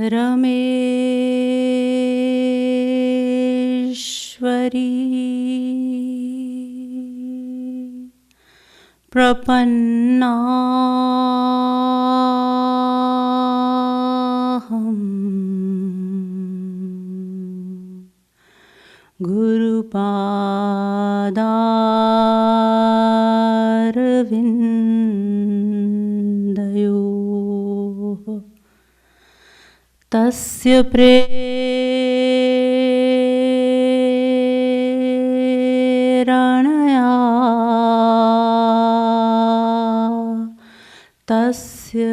Rameshwari Prapannaham Gurupadarvindayo Tasya Preranaya Tasya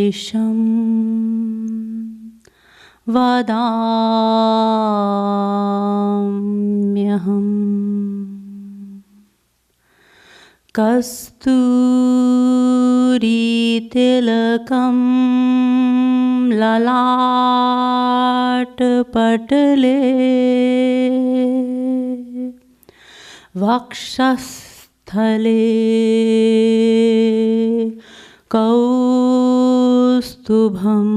Divyadesham Vadamyaham Kasturi tilakam lalat patale vakshasthale kaustubham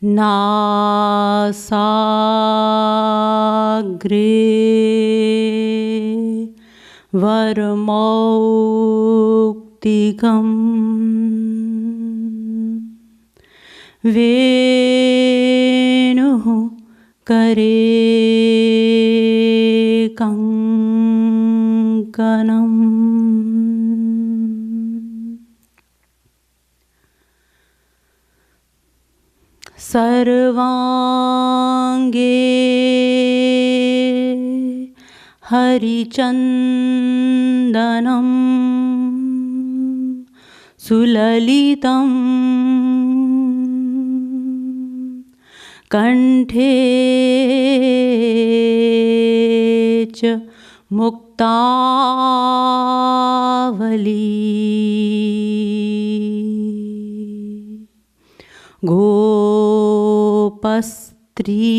nasagre varmauktikam venuh kare kankanam sarvange harichandanam sulalitam kanthe cha muktavali gopastri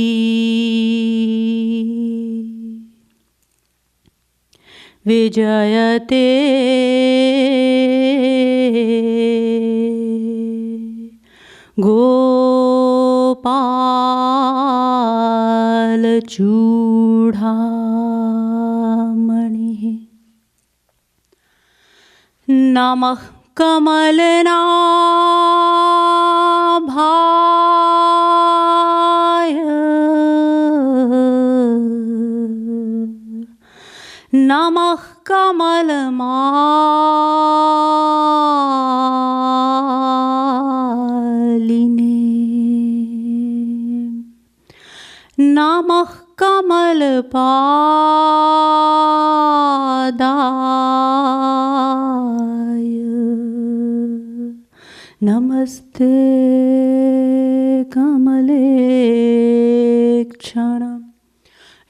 vijayate gopal chudhamani namah kamalnabhaya namah kamalmaline namah kamalpadaya namaste kamalekshana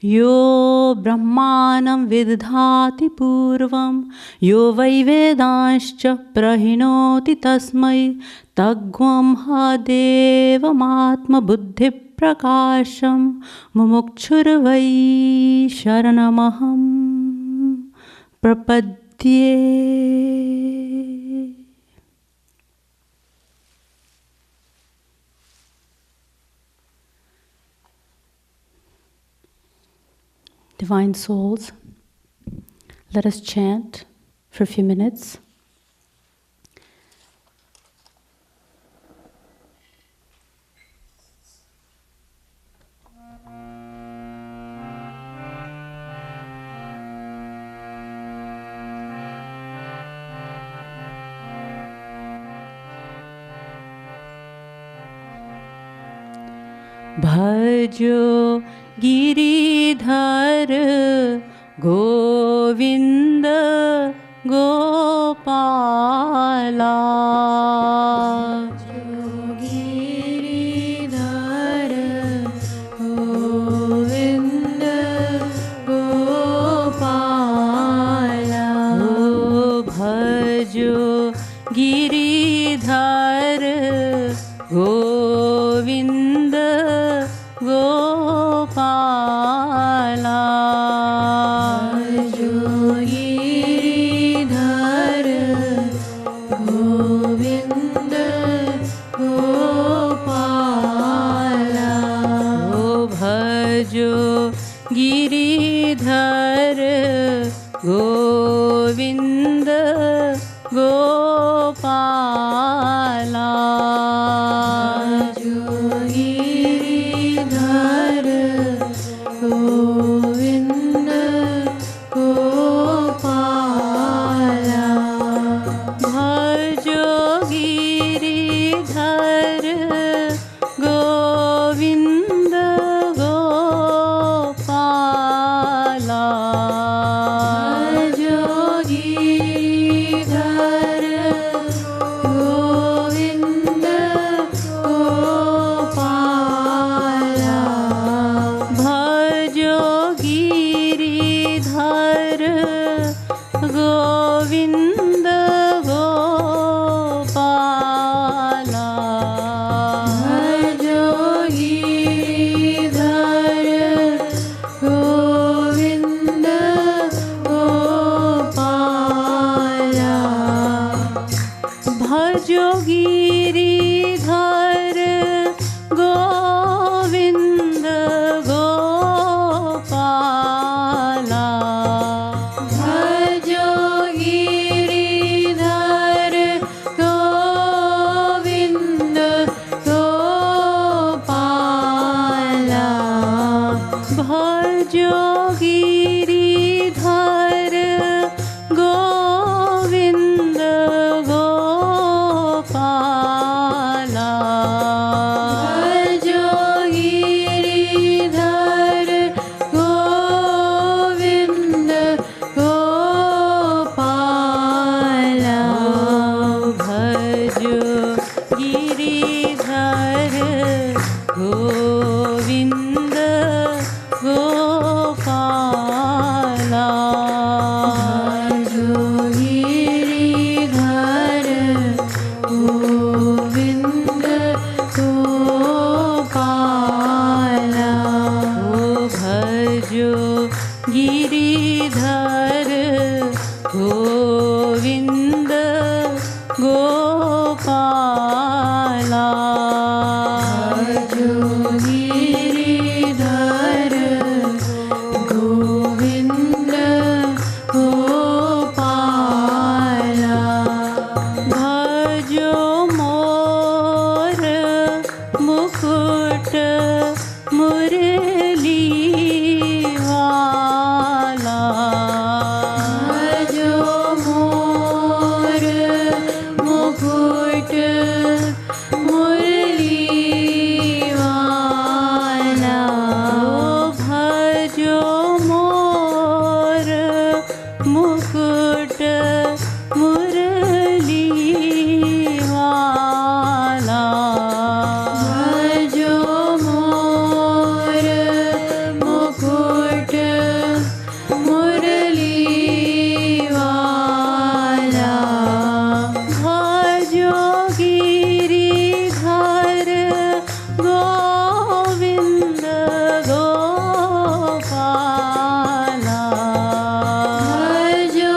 yo brahmanam vidhati purvam yo vai vedanscha prahinoti tasmai tagvam hadevamatma buddhi prakasham mumukshurvai sharanamaham prapadye. Divine souls, let us chant for a few minutes. Bhajo Giridhar Govind Gopala Giridhar Govind Gopala भजो गिरिधर गोविंद गोपाला गोविंद गोपाला गिरिधर गोविंद गोपाला भजो गिरिधर गोविंद गोपाला भजो गिरिधर गोविंद गोपाला भजो गिरिधर गोविंद गोपाला भजो गिरिधर गोविंद गोपाला भजो गिरिधर गोविंद गोपाला भजो गिरिधर गोविंद गोपाला भजो गिरिधर गोविंद गोपाला भजो गिरिधर गोविंद गोपाला भजो गिरिधर गोविंद गोपाला भजो गिरिधर गोविंद गोपाला भजो गिरिधर गोविंद गोपाला भजो गिरिधर गोविंद गोपाला भजो मोर मुकुट मुरली वाला भजो मोर मुकुट मुरली वाला भजो मोर मुकुट मुरली वाला भजो मोर मुकुट मुरली वाला भजो गिरिधर गोविंद गोपाला भजो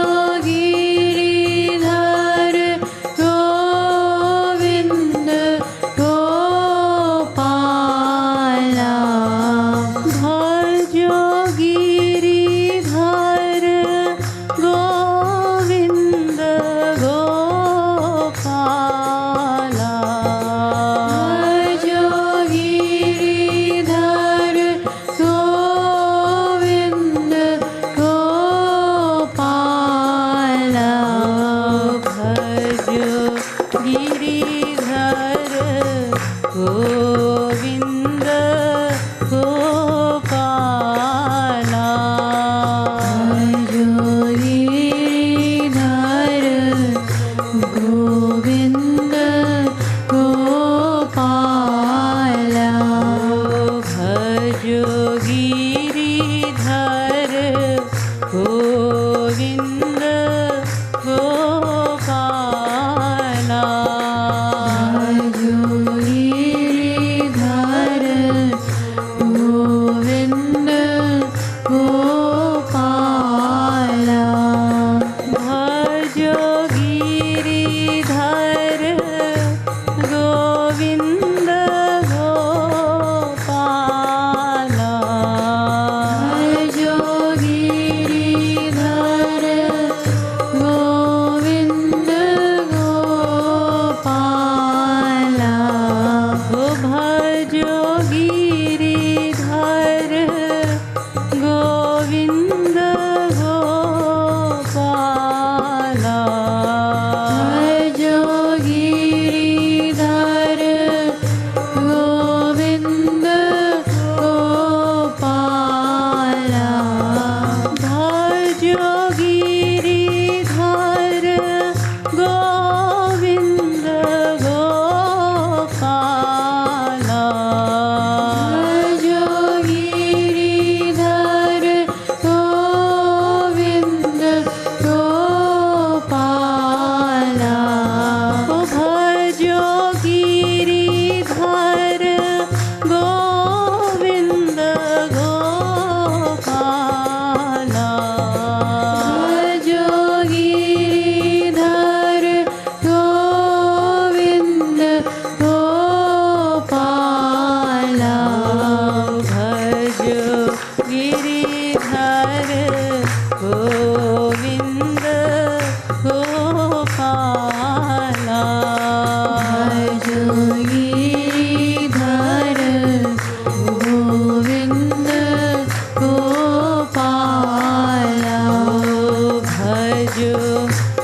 भजो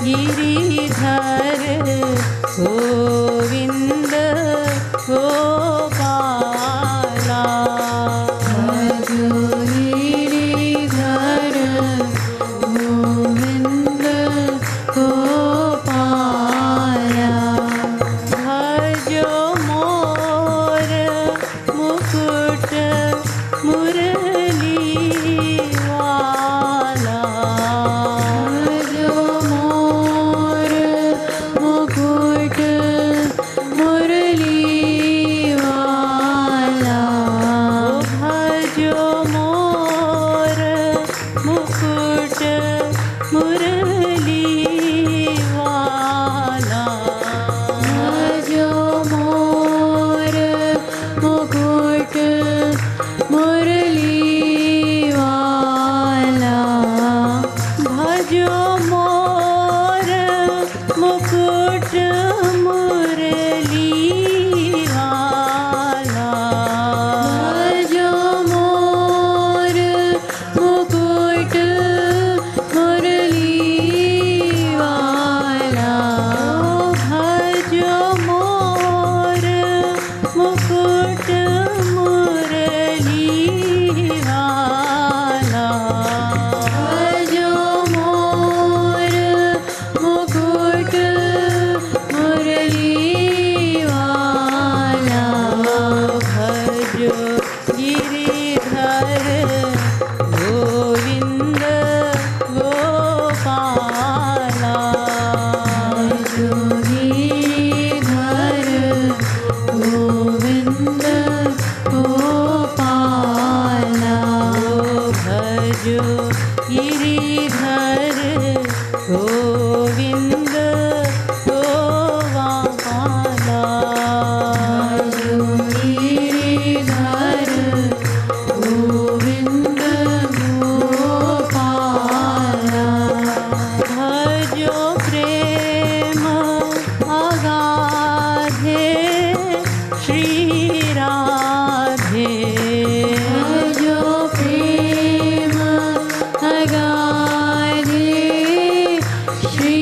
गिरिधर गोविंद गोपाला भजो गिरिधर गोविंद गोपाला भजो मोर मुकुट मुरली वाला भजो मोर मुकुट मुरली वाला भजो मोर मुकुट मुरली वाला भजो मोर मुकुट मुरली वाला भजो मोर मुकुट मुरली वाला भजो मोर मुकुट मुरली वाला भजो मोर मुकुट मुरली वाला भजो मोर मुकुट मुरली वाला भजो गिरिधर गोविंद गोपाला भजो गिरिधर गोविंद गोपाला भजो गिरिधर गोविंद गोपाला भजो गिरिधर गोविंद गोपाला भजो प्रेम अगाधे श्री राधे भजो प्रेम अगाधे Shri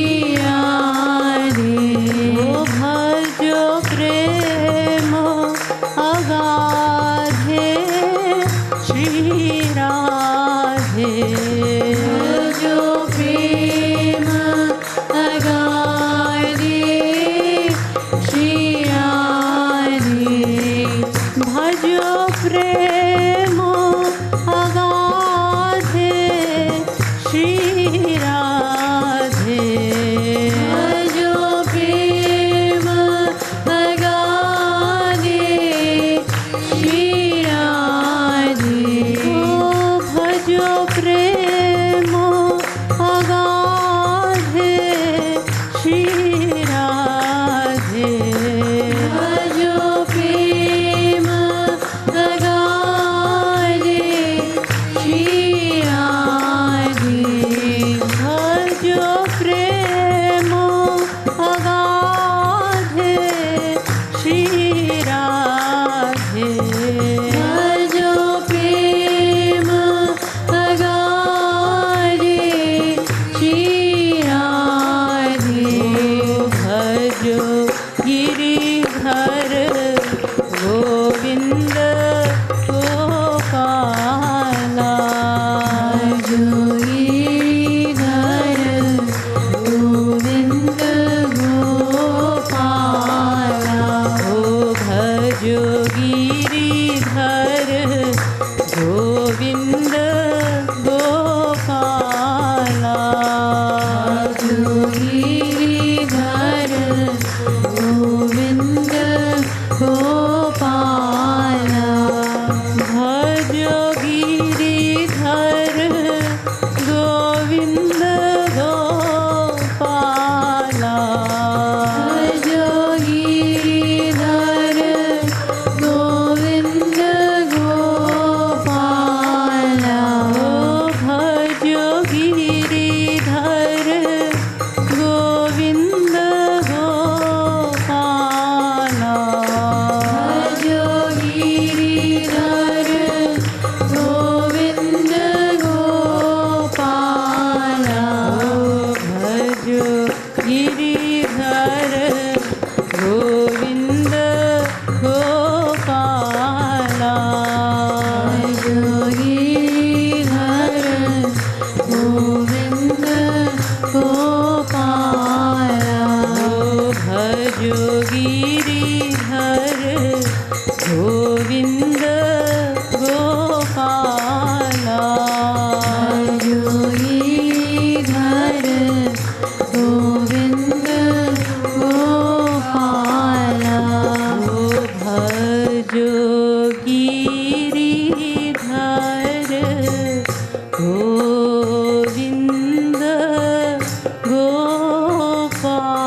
Gopala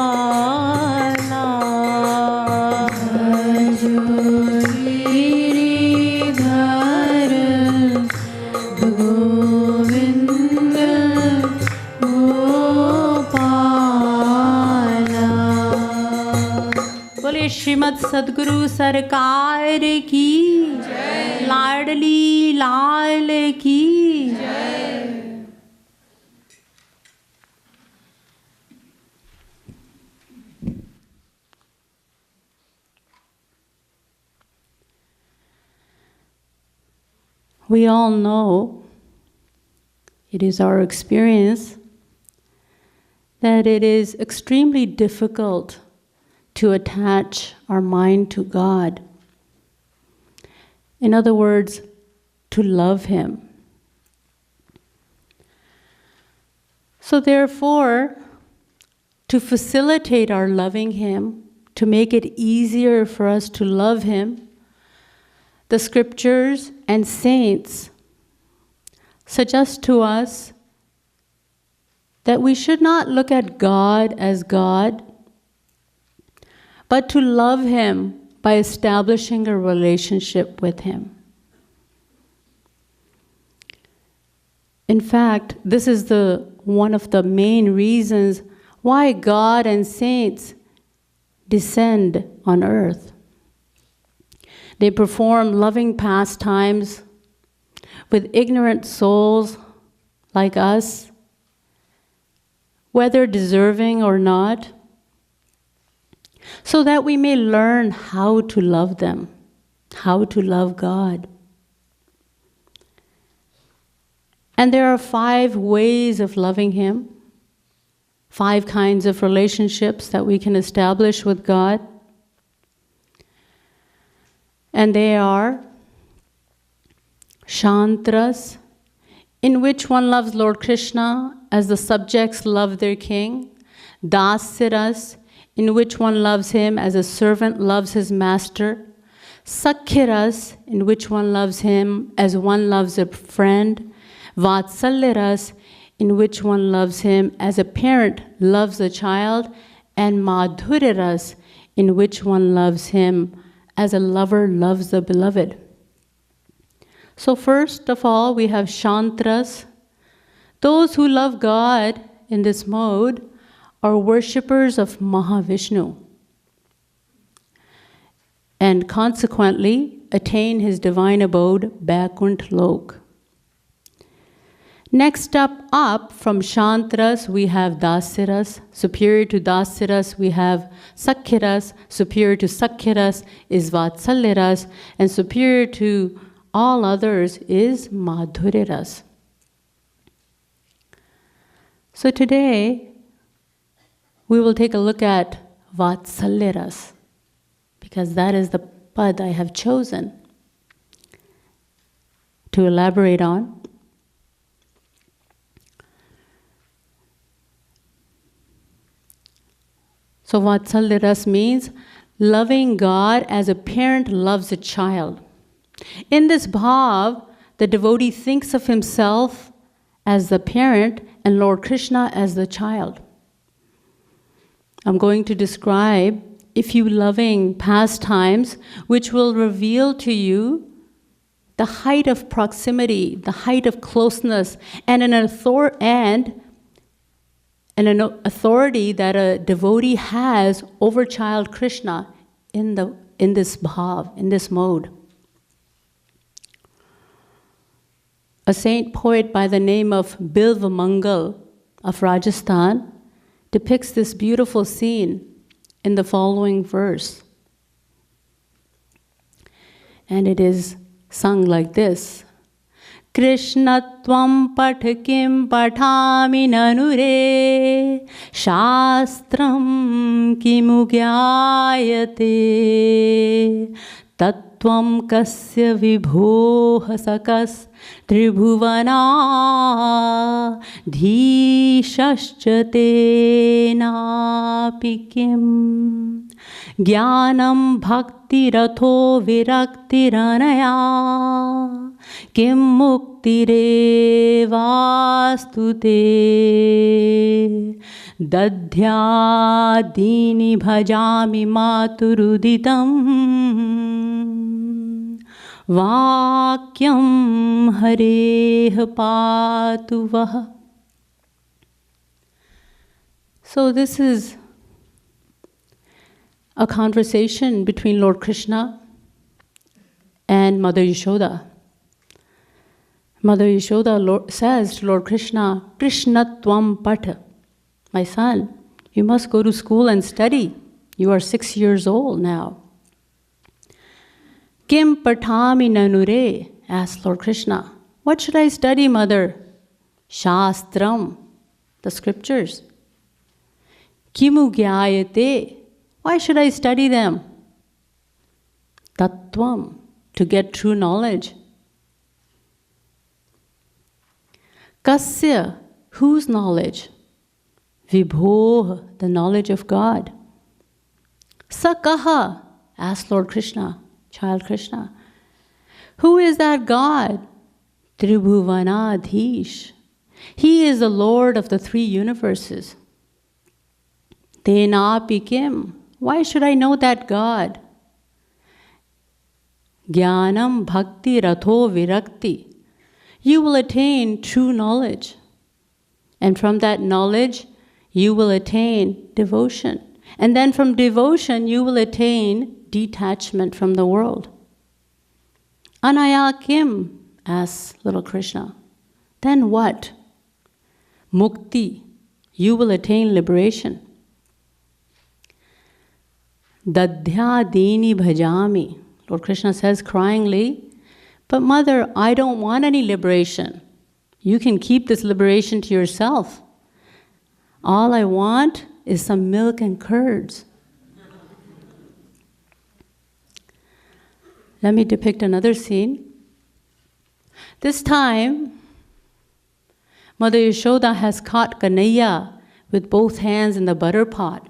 Giridhar Govinda Gopala. बोले श्रीमद सद्गुरु सरकार की जय, लाडली लाल की जय. We all know, it is our experience, that it is extremely difficult to attach our mind to God. In other words, to love Him. So therefore, to facilitate our loving Him, to make it easier for us to love Him, the scriptures and saints suggest to us that we should not look at God as God, but to love Him by establishing a relationship with Him. In fact, this is one of the main reasons why God and saints descend on earth. They perform loving pastimes with ignorant souls like us, whether deserving or not, so that we may learn how to love them, how to love God. And there are 5 ways of loving Him, 5 kinds of relationships that we can establish with God. And they are Shantras, in which one loves Lord Krishna as the subjects love their king. Dasiras, in which one loves Him as a servant loves his master. Sakhiras, in which one loves Him as one loves a friend. Vatsalyaras, in which one loves Him as a parent loves a child. And Madhuryaras, in which one loves Him as a lover loves the beloved. So first of all, we have Shantras. Those who love God in this mode are worshippers of Mahavishnu, and consequently attain his divine abode, Vaikuntha Lok. Next up from Shantras, we have Dasiras. Superior to Dasiras, we have Sakhiras. Superior to Sakhiras is Vatsalyaras. And superior to all others is Madhuryaras. So today, we will take a look at Vatsalyaras, because that is the pad I have chosen to elaborate on. So Vatsalyaras means loving God as a parent loves a child. In this bhav, the devotee thinks of himself as the parent and Lord Krishna as the child. I'm going to describe a few loving pastimes which will reveal to you the height of proximity, the height of closeness, and an authority that a devotee has over child Krishna in this bhav, in this mode. A saint poet by the name of Bilva Mangal of Rajasthan depicts this beautiful scene in the following verse. And it is sung like this. Krishna tvam pathakim pathami nanure shastram kimugyayate tattvam kasya vibhoha sakas tribhuvana dhishashchate napikim. Jnanam bhakti ratho viraktiranaya kim muktire vastute dadhya dini bhajami maturuditam Vyakhya hareh patu vah. So this is a conversation between Lord Krishna and Mother Yashoda. Mother Yashoda says to Lord Krishna, Krishna tvam patha. My son, you must go to school and study. You are 6 years old now. Kim patami nanure, asked Lord Krishna. What should I study, mother? Shastram, the scriptures. Kimu gyayate, why should I study them? Tattvam, to get true knowledge. Kasya, whose knowledge? Vibho, the knowledge of God. Sakaha, asked Lord Krishna, child Krishna. Who is that God? Tribhuvanadhish. He is the Lord of the 3 universes. Tenapi kim. Why should I know that God? Jnanam bhakti ratho virakti. You will attain true knowledge. And from that knowledge, you will attain devotion. And then from devotion, you will attain detachment from the world. Anaya kim, asks little Krishna. Then what? Mukti, you will attain liberation. Dadhya dini bhajami. Lord Krishna says cryingly, but mother, I don't want any liberation. You can keep this liberation to yourself. All I want is some milk and curds. Let me depict another scene. This time, Mother Yashoda has caught Kanhaiya with both hands in the butter pot.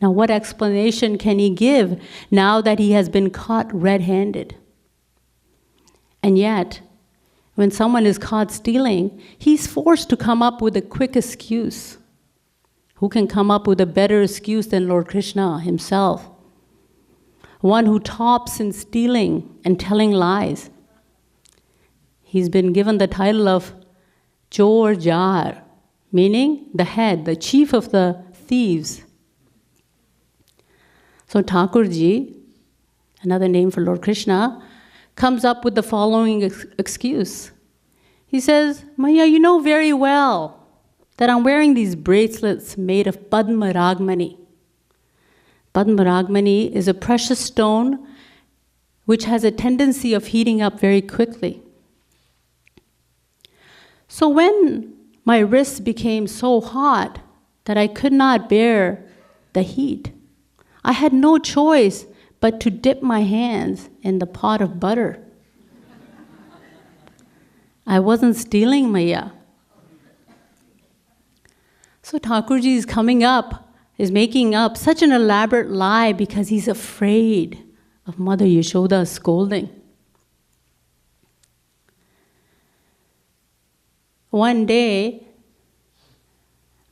Now, what explanation can he give now that he has been caught red-handed? And yet, when someone is caught stealing, he's forced to come up with a quick excuse. Who can come up with a better excuse than Lord Krishna himself? One who tops in stealing and telling lies. He's been given the title of Chor Jar, meaning the head, the chief of the thieves. So Thakurji, another name for Lord Krishna, comes up with the following excuse. He says, Maiya, you know very well that I'm wearing these bracelets made of Padma Ragmani. Padma Ragmani is a precious stone which has a tendency of heating up very quickly. So when my wrists became so hot that I could not bear the heat, I had no choice but to dip my hands in the pot of butter. I wasn't stealing, Maiya. So Thakurji is coming up, is making up such an elaborate lie because he's afraid of Mother Yashoda's scolding. One day,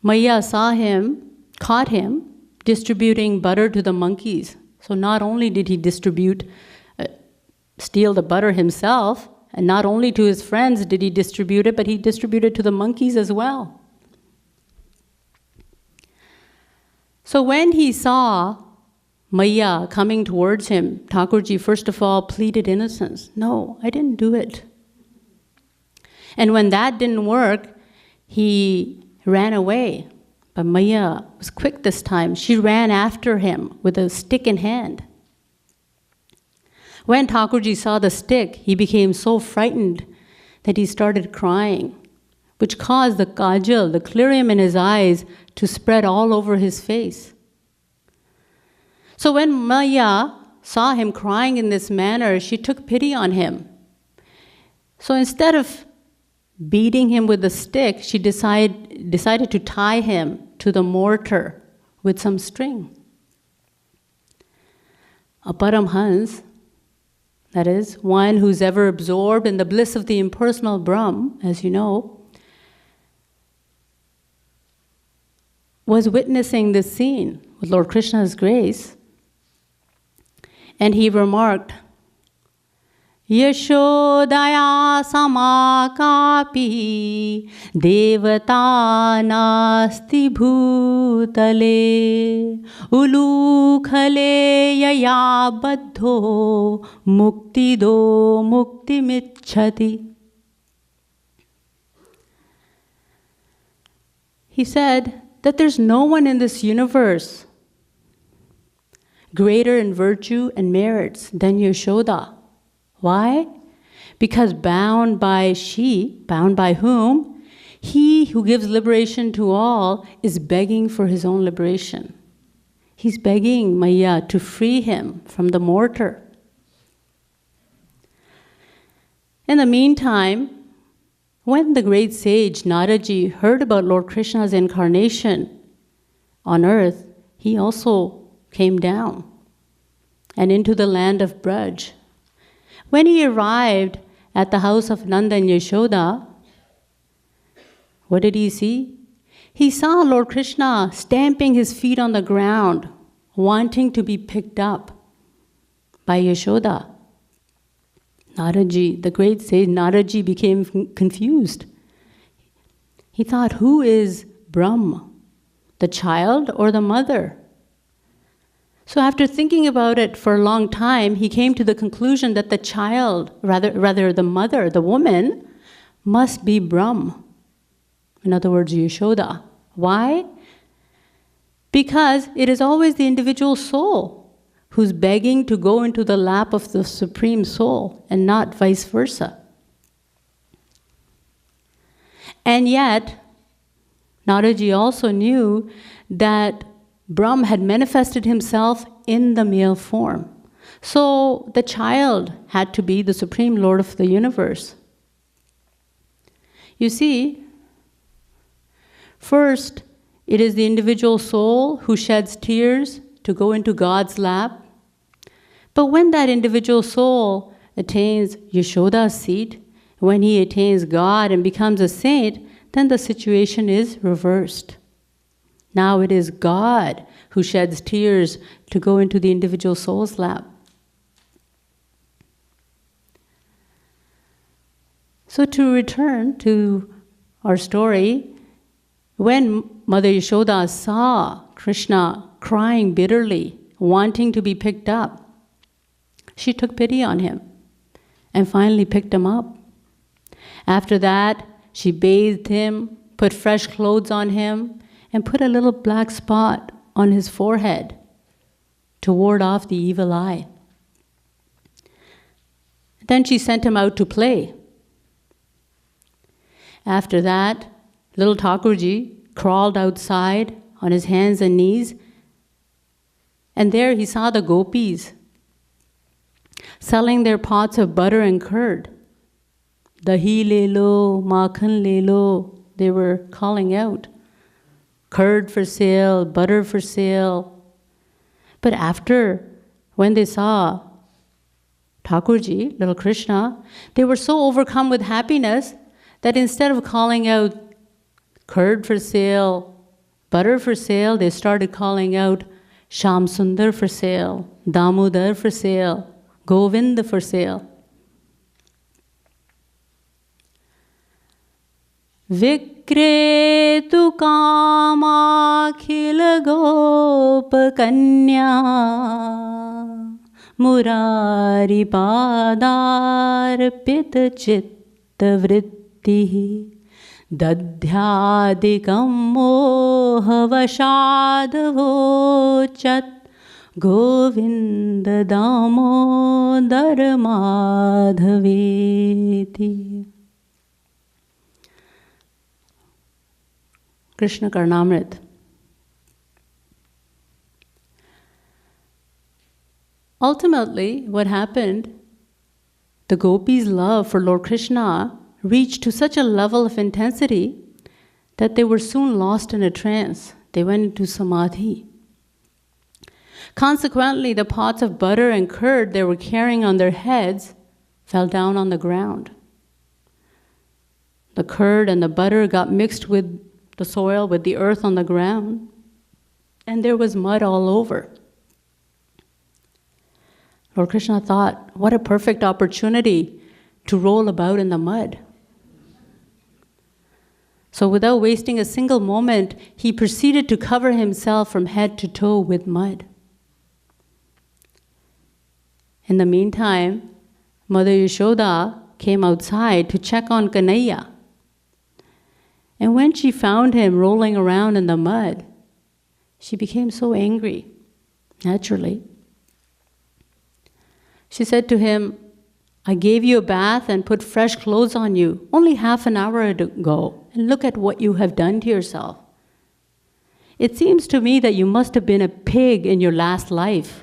Maiya caught him distributing butter to the monkeys. So not only did he steal the butter himself, and not only to his friends did he distribute it, but he distributed to the monkeys as well. So when he saw Maiya coming towards him, Thakurji first of all pleaded innocence. No, I didn't do it. And when that didn't work, he ran away. But Maiya was quick this time. She ran after him with a stick in hand. When Thakurji saw the stick, he became so frightened that he started crying, which caused the kajal, the chlorium in his eyes, to spread all over his face. So when Maiya saw him crying in this manner, she took pity on him. So instead of beating him with the stick, she decided to tie him to the mortar with some string. a Paramhans, that is, one who's ever absorbed in the bliss of the impersonal Brahm, as you know, was witnessing this scene with Lord Krishna's grace, and he remarked, Yashodaya samakapi devata nasti bhutale ulukhale yaya baddho muktido muktimicchati. He said that there's no one in this universe greater in virtue and merits than Yashoda. Why? Because bound by whom? He who gives liberation to all is begging for his own liberation. He's begging Maiya to free him from the mortar. In the meantime, when the great sage Naraji heard about Lord Krishna's incarnation on earth, he also came down and into the land of Braj. When he arrived at the house of Nanda and Yashoda, what did he see? He saw Lord Krishna stamping his feet on the ground, wanting to be picked up by Yashoda. Naraji, the great sage Naraji, became confused. He thought, who is Brahma, the child or the mother? So after thinking about it for a long time, he came to the conclusion that the child, rather the mother, the woman, must be Brahm. In other words, Yashoda. Why? Because it is always the individual soul who's begging to go into the lap of the Supreme Soul and not vice versa. And yet, Naraji also knew that Brahm had manifested himself in the male form. So the child had to be the Supreme Lord of the universe. You see, first, it is the individual soul who sheds tears to go into God's lap. But when that individual soul attains Yashoda's seat, when he attains God and becomes a saint, then the situation is reversed. Now it is God who sheds tears to go into the individual soul's lap. So to return to our story, when Mother Yashoda saw Krishna crying bitterly, wanting to be picked up, she took pity on him and finally picked him up. After that, she bathed him, put fresh clothes on him, and put a little black spot on his forehead to ward off the evil eye. Then she sent him out to play. After that, little Thakurji crawled outside on his hands and knees, and there he saw the gopis selling their pots of butter and curd. Dahi le lo, makhan le lo, they were calling out. Curd for sale, butter for sale. But after, when they saw Thakurji, little Krishna, they were so overcome with happiness that instead of calling out curd for sale, butter for sale, they started calling out Sham Sundar for sale, Damodar for sale, Govinda for sale. Vikretu kamakhil gop kanya murari padarpit chitta vritti dadhyadikam mohavashadavochat govinda damodar madhaveti. Krishna Karnamrit. Ultimately, what happened, the gopis' love for Lord Krishna reached to such a level of intensity that they were soon lost in a trance. They went into samadhi. Consequently, the pots of butter and curd they were carrying on their heads fell down on the ground. The curd and the butter got mixed with the soil, with the earth on the ground, and there was mud all over. Lord Krishna thought, what a perfect opportunity to roll about in the mud. So without wasting a single moment, he proceeded to cover himself from head to toe with mud. In the meantime, Mother Yashoda came outside to check on Kanhaiya. And when she found him rolling around in the mud, she became so angry, naturally. She said to him, I gave you a bath and put fresh clothes on you only half an hour ago, and look at what you have done to yourself. It seems to me that you must have been a pig in your last life,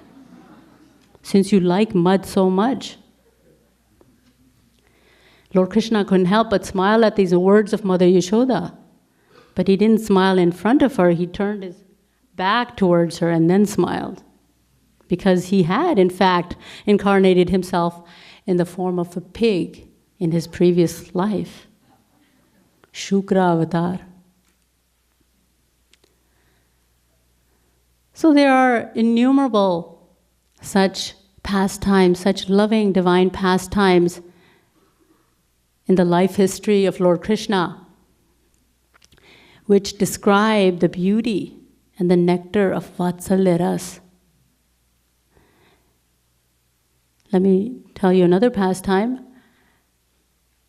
since you like mud so much. Lord Krishna couldn't help but smile at these words of Mother Yashoda. But he didn't smile in front of her. He turned his back towards her and then smiled. Because he had, in fact, incarnated himself in the form of a pig in his previous life. Shukra avatar. So there are innumerable such pastimes, such loving divine pastimes in the life history of Lord Krishna, which describe the beauty and the nectar of Vatsalya Ras. Let me tell you another pastime.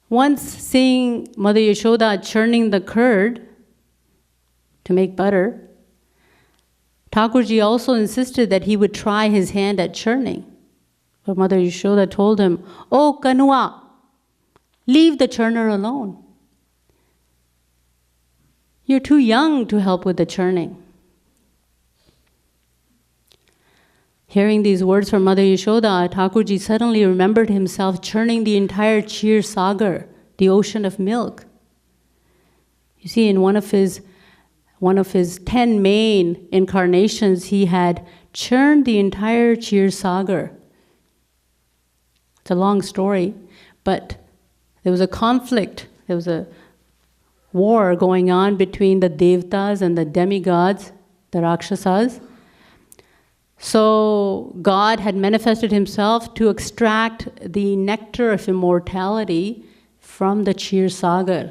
Once seeing Mother Yashoda churning the curd to make butter, Thakurji also insisted that he would try his hand at churning. But Mother Yashoda told him, "Oh, Kanua, leave the churner alone. You're too young to help with the churning." Hearing these words from Mother Yashoda, Thakurji suddenly remembered himself churning the entire Kshir Sagar, the ocean of milk. You see, in one of his 10 main incarnations, he had churned the entire Kshir Sagar. It's a long story, but there was a conflict, there was a war going on between the Devtas and the demigods, the Rakshasas. So God had manifested himself to extract the nectar of immortality from the Kshir Sagar,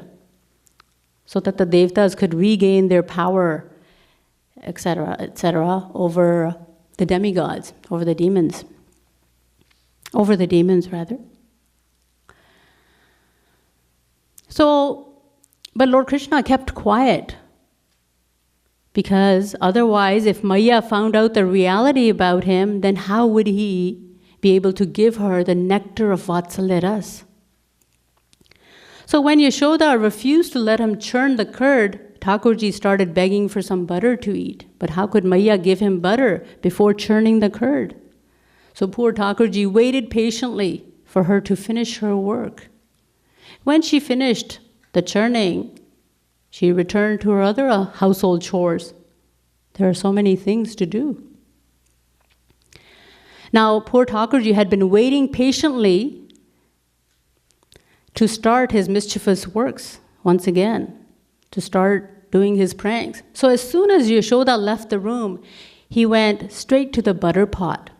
so that the Devtas could regain their power, etc., over the demigods, over the demons. So, but Lord Krishna kept quiet, because otherwise, if Maiya found out the reality about him, then how would he be able to give her the nectar of Vatsalya Ras? So when Yashoda refused to let him churn the curd, Thakurji started begging for some butter to eat. But how could Maiya give him butter before churning the curd? So poor Thakurji waited patiently for her to finish her work. When she finished the churning, she returned to her other household chores. There are so many things to do. Now, poor Thakurji had been waiting patiently to start his mischievous works once again, to start doing his pranks. So as soon as Yashoda left the room, he went straight to the butter pot.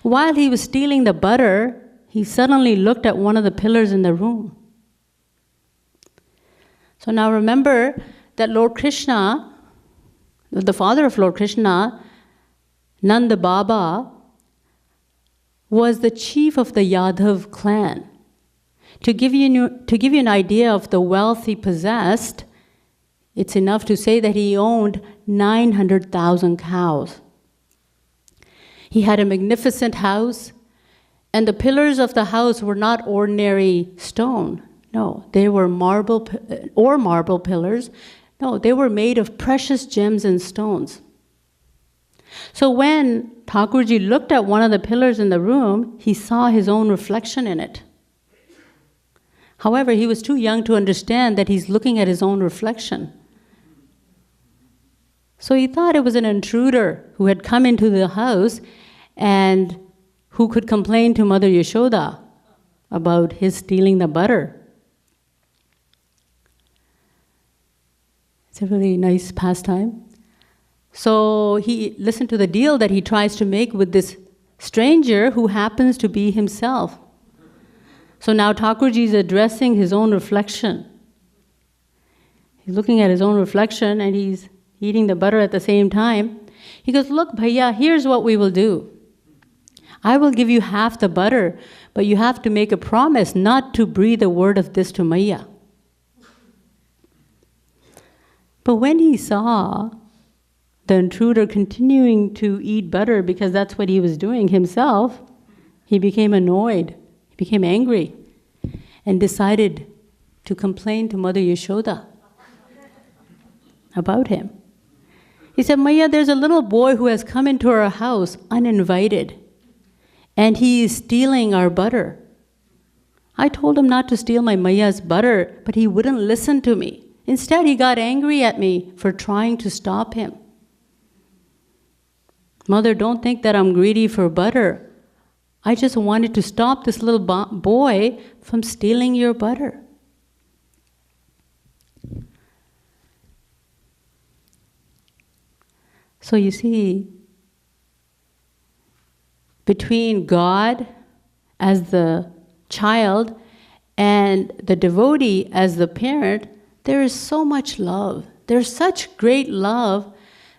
While he was stealing the butter, he suddenly looked at one of the pillars in the room. So now remember that Lord Krishna, the father of Lord Krishna, Nanda Baba, was the chief of the Yadav clan. To give you an idea of the wealth he possessed, it's enough to say that he owned 900,000 cows. He had a magnificent house, and the pillars of the house were not ordinary stone. No, they were marble pillars. No, they were made of precious gems and stones. So when Thakurji looked at one of the pillars in the room, he saw his own reflection in it. However, he was too young to understand that he's looking at his own reflection. So he thought it was an intruder who had come into the house and who could complain to Mother Yashoda about his stealing the butter. It's a really nice pastime. So he listened to the deal that he tries to make with this stranger who happens to be himself. So now Thakurji is addressing his own reflection. He's looking at his own reflection and he's eating the butter at the same time. He goes, look, Bhaiya, here's what we will do. I will give you half the butter, but you have to make a promise not to breathe a word of this to Maiya. But when he saw the intruder continuing to eat butter because that's what he was doing himself, he became annoyed, he became angry, and decided to complain to Mother Yashoda about him. He said, Maiya, there's a little boy who has come into our house uninvited, and he is stealing our butter. I told him not to steal my Maiya's butter, but he wouldn't listen to me. Instead, he got angry at me for trying to stop him. Mother, don't think that I'm greedy for butter. I just wanted to stop this little boy from stealing your butter. So you see, between God as the child and the devotee as the parent, there is so much love. There's such great love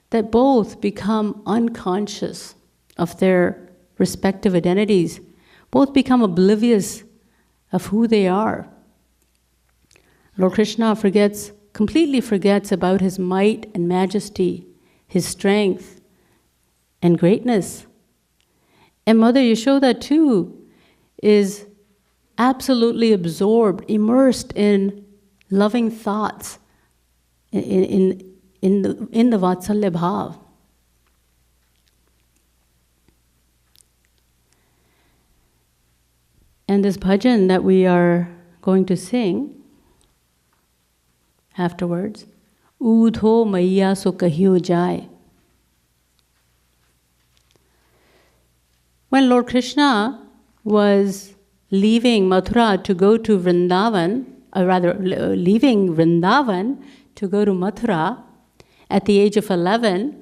that both become unconscious of their respective identities. Both become oblivious of who they are. Lord Krishna completely forgets about his might and majesty, his strength and greatness. And Mother Yashoda too is absolutely absorbed, immersed in loving thoughts, in the Vatsalya Bhav. And this bhajan that we are going to sing afterwards, Udho Maiya so Kahiyo jai. When Lord Krishna was leaving Mathura to go to Vrindavan, leaving Vrindavan to go to Mathura at the age of 11,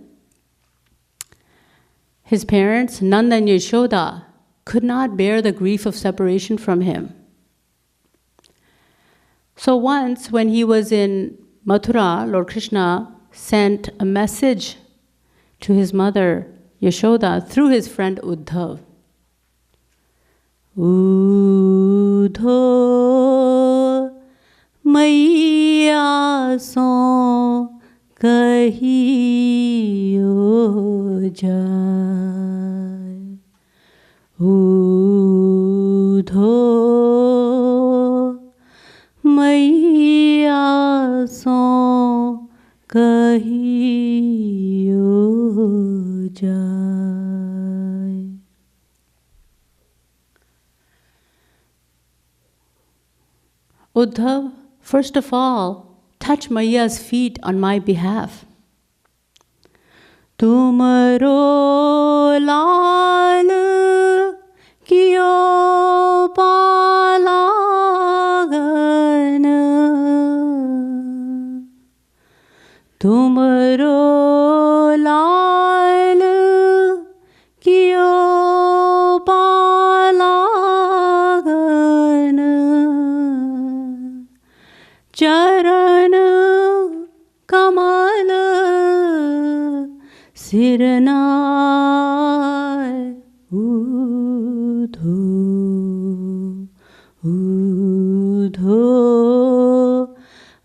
his parents, Nanda and Yashoda, could not bear the grief of separation from him. So once when he was in Mathura, Lord Krishna sent a message to his mother, Yashoda, through his friend Udho. Udho Maiya so Kahiyo jai. Udho Maiya so Kahiyo jai. Udho, first of all, touch Maiya's feet on my behalf. Tumaro lal kiyo palagan, tumaro lal kiyo palagan, charan kamal sirna Udho, Udho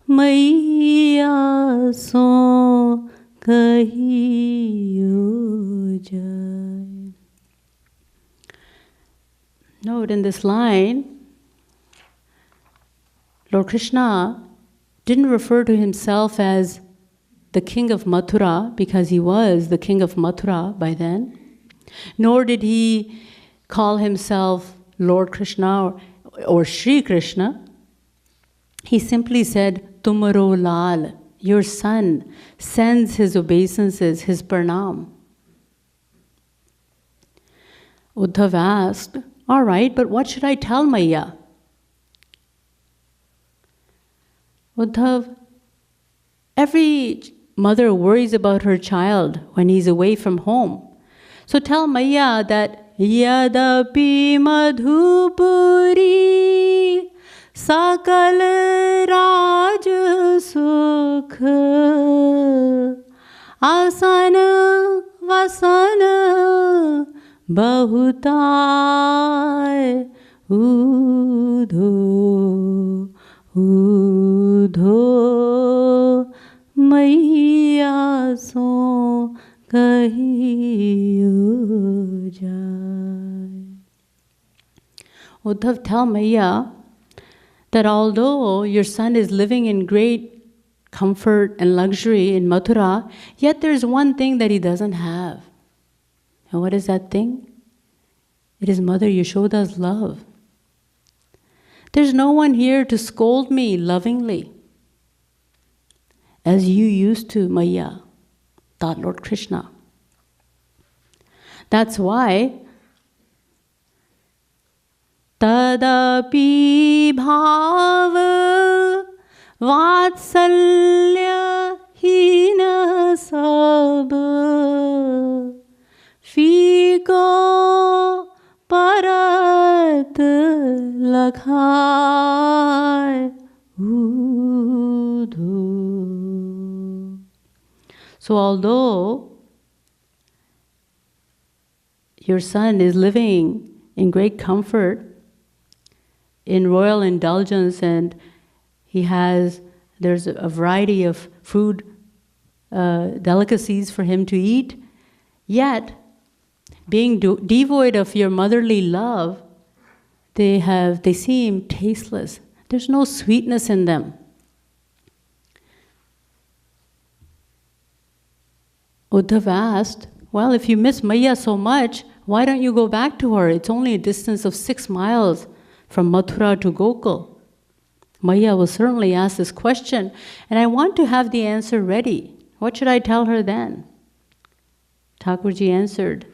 Maiya so Kahiyo jai. Note in this line, Lord Krishna didn't refer to himself as the king of Mathura because he was the king of Mathura by then, nor did he call himself Lord Krishna or Shri Krishna. He simply said, Tumaro lal, your son sends his obeisances, his pranam. Udhav asked, all right, but what should I tell Maiya? Udhav, every mother worries about her child when he's away from home. So tell Maiya that Yadapi madhupuri sakal raj sukh asana vasana bahutai udho udho Maiya so Kahiyo jai. Udhav, tell Maiya that although your son is living in great comfort and luxury in Mathura, yet there's one thing that he doesn't have. And what is that thing? It is Mother Yashoda's love. There's no one here to scold me lovingly, as you used to, Maiya, thought Lord Krishna. That's why Tadapi bhava vatsalya hina sab fiko parat lakhai udho. So although your son is living in great comfort, in royal indulgence, and there's a variety of food delicacies for him to eat, yet being devoid of your motherly love, they seem tasteless. There's no sweetness in them. Udhav asked, well, if you miss Maiya so much, why don't you go back to her? It's only a distance of 6 miles from Mathura to Gokul. Maiya will certainly ask this question, and I want to have the answer ready. What should I tell her then? Thakurji answered,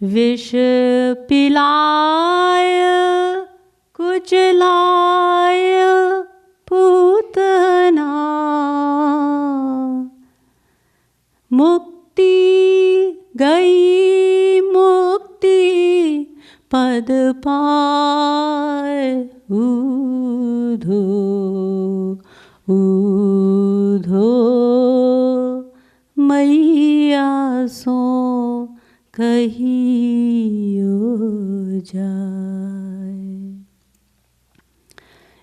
Vish pilaya kuchlaya putana mukti gai mukti pad paay udho udho Maiya so Kahiyo jai.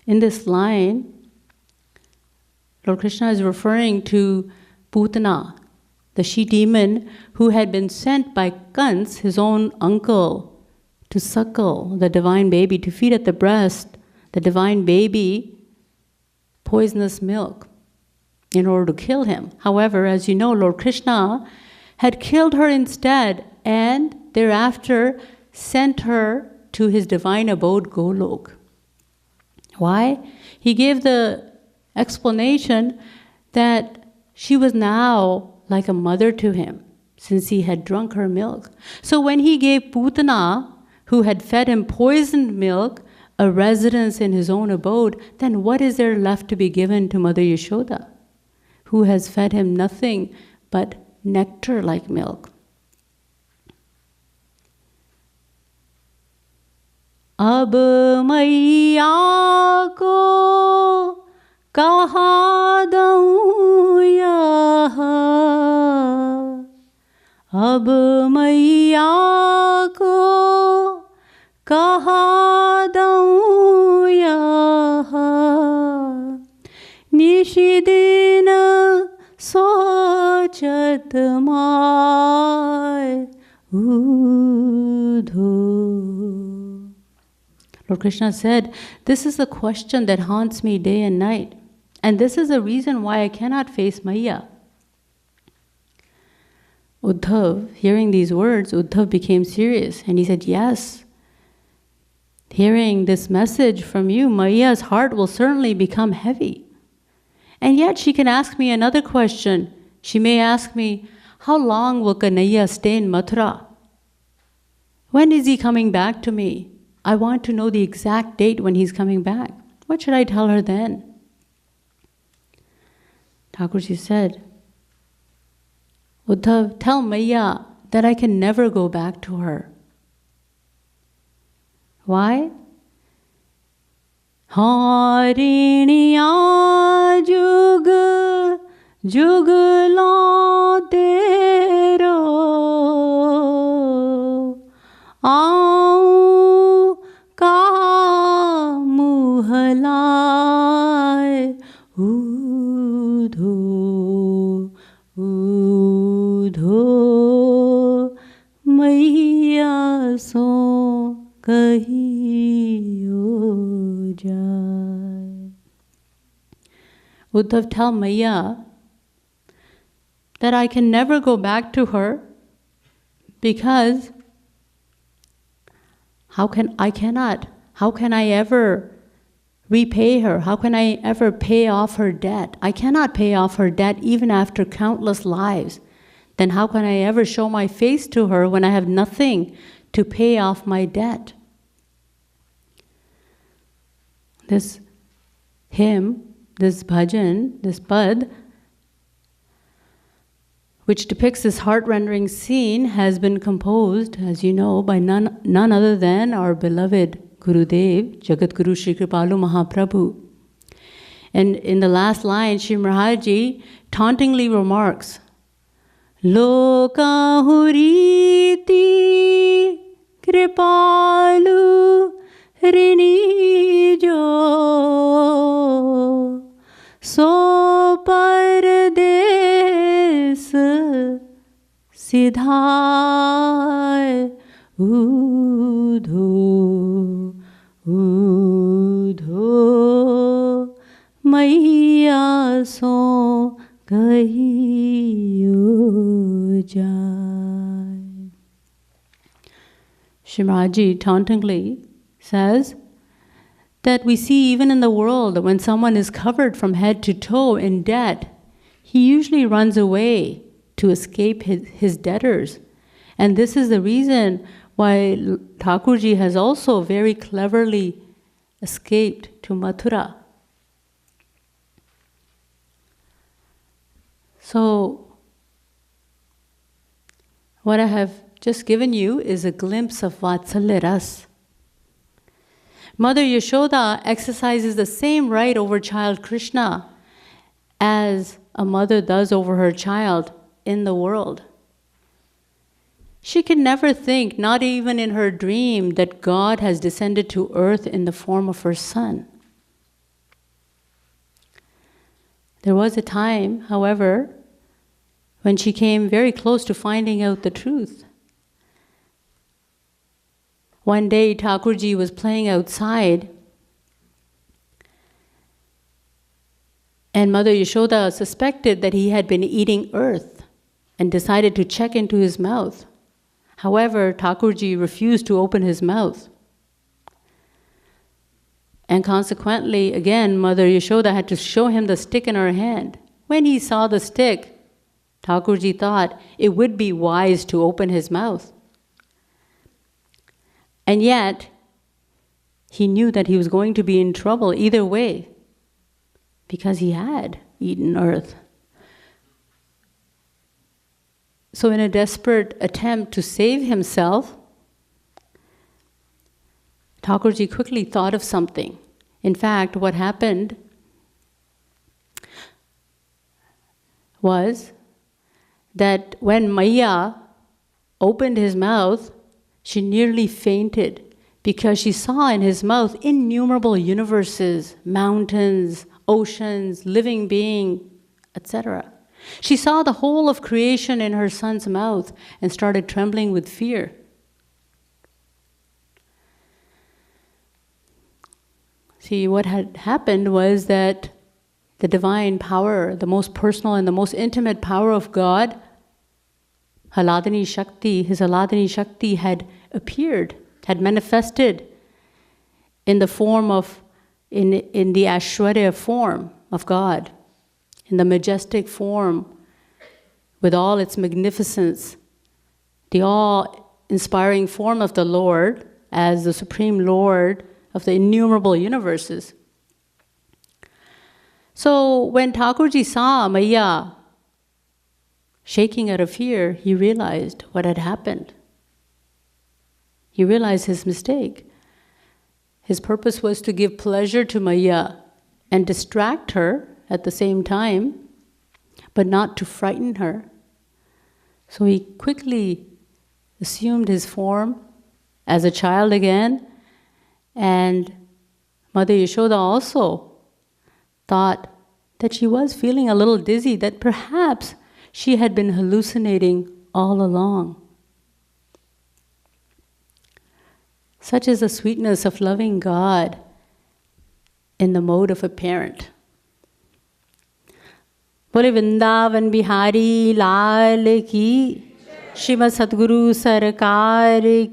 In this line, Lord Krishna is referring to Putana, the she-demon who had been sent by Kans, his own uncle, to suckle the divine baby, to feed at the breast the divine baby poisonous milk in order to kill him. However, as you know, Lord Krishna had killed her instead and thereafter sent her to his divine abode, Golok. Why? He gave the explanation that she was now like a mother to him, since he had drunk her milk. So when he gave Putana, who had fed him poisoned milk, a residence in his own abode, then what is there left to be given to Mother Yashoda, who has fed him nothing but nectar like milk? Ab Maiya ko kaha daun yaha, ab Maiya ko kaha daun yaha, nishidina sochat mai udho. Lord Krishna said, this is the question that haunts me day and night. And this is the reason why I cannot face Maiya. Udhav, hearing these words, Udhav became serious. And he said, yes, hearing this message from you, Maiya's heart will certainly become heavy. And yet she can ask me another question. She may ask me, how long will Kanhaiya stay in Mathura? When is he coming back to me? I want to know the exact date when he's coming back. What should I tell her then? Thakurji said, Uddhav, tell Maiya that I can never go back to her. Why? Hariniya jug jug lo tero aau ka muhlai Udho Udho Maiya so Kahiyo jai. Uddhav, tell Maiya that I can never go back to her because how can I ever repay her? How can I ever pay off her debt? I cannot pay off her debt even after countless lives. Then how can I ever show my face to her when I have nothing to pay off my debt? This hymn, this bhajan, this pad, which depicts this heart-rendering scene, has been composed, as you know, by none other than our beloved Gurudev, Jagat Guru Shri Kripalu Mahaprabhu. And in the last line, Shri Maharaj tauntingly remarks, Loka huriti Kripalu rini jo so pardes sidhai Udho Udho Maiya so Kahiyo jai. Shrimaji tauntingly says that we see even in the world that when someone is covered from head to toe in debt, he usually runs away to escape his debtors. And this is the reason why Thakurji has also very cleverly escaped to Mathura. So, what I have just given you is a glimpse of Vatsalya Ras. Mother Yashoda exercises the same right over child Krishna as a mother does over her child in the world. She can never think, not even in her dream, that God has descended to earth in the form of her son. There was a time, however, when she came very close to finding out the truth. One day, Thakurji was playing outside, and Mother Yashoda suspected that he had been eating earth and decided to check into his mouth. However, Thakurji refused to open his mouth. And consequently, again, Mother Yashoda had to show him the stick in her hand. When he saw the stick, Thakurji thought it would be wise to open his mouth. And yet, he knew that he was going to be in trouble either way, because he had eaten earth. So in a desperate attempt to save himself, Thakurji quickly thought of something. In fact, what happened was that when Maiya opened his mouth, she nearly fainted because she saw in his mouth innumerable universes, mountains, oceans, living beings, etc. She saw the whole of creation in her son's mouth and started trembling with fear. See, what had happened was that the divine power, the most personal and the most intimate power of God, Haladini Shakti, his Haladini Shakti had appeared, had manifested in the form of, in the Aishwarya form of God. in the majestic form, with all its magnificence, the all-inspiring form of the Lord as the Supreme Lord of the innumerable universes. So when Thakurji saw Maiya shaking out of fear, he realized what had happened. He realized his mistake. His purpose was to give pleasure to Maiya and distract her at the same time, but not to frighten her. So he quickly assumed his form as a child again, and Mother Yashoda also thought that she was feeling a little dizzy, that perhaps she had been hallucinating all along. Such is the sweetness of loving God in the mode of a parent. Bole Vrindavan Bihari Lal ki, Shrimad Sadguru Sarkar ki.